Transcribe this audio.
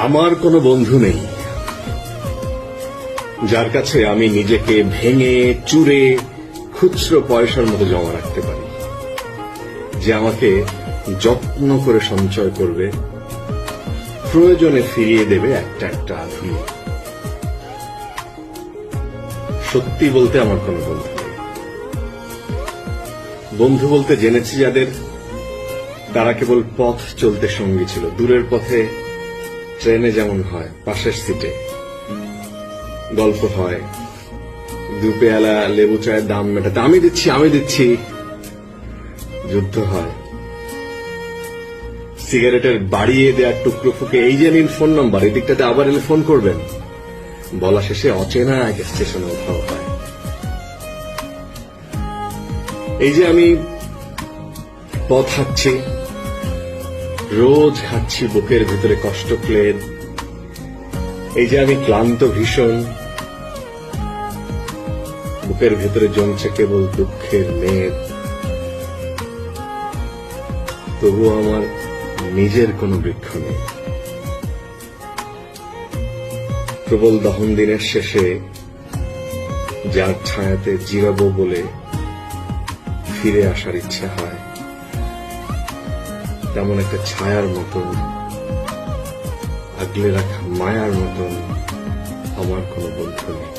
আমার কোনো বন্ধু নেই যার কাছে আমি নিজেকে ভেঙে চুরে খুচরো পয়সার মতো জমা রাখতে পারি, যে আমাকে যত্ন করে সঞ্চয় করবে, প্রয়োজনে ফিরিয়ে দেবে একটা একটা আধুলি। সত্যি বলতে আমার কোনো বন্ধু নেই। বন্ধু বলতে জেনেছি যাদের, তারা কেবল পথ চলতে সঙ্গী ছিল। দূরের পথে ট্রেনে যেমন হয়, পাশের সিটে গল্প হয়, দুপেয়ালা লেবু চায়ের দাম মেটাতে আমি দিচ্ছি যুদ্ধ হয়, সিগারেটের বাড়িয়ে দেওয়ার টুকরো ফুকে এই যে নিন ফোন নাম্বার, এই দিকটাতে আবার এলে ফোন করবেন, বলা শেষে অচেনা এক স্টেশনে উঠাও হয়। এই যে আমি পথ হাঁটছি, রোজ হাঁটছি বুকের ভিতরে কষ্ট ক্লেদ, এই যে আমি ক্লান্ত ভীষণ, বুকের ভিতরে জমছে কেবল দুঃখের মেদ, তবুও আমার নিজের কোনো বৃক্ষ নেই। প্রবল দহন দিনের শেষে যার ছায়াতে জিরাবো বলে ফিরে আসার ইচ্ছে হয়, তেমন একটা ছায়ার মতন, আগলে রাখা মায়ার মতন আমার কোনো বন্ধু নেই।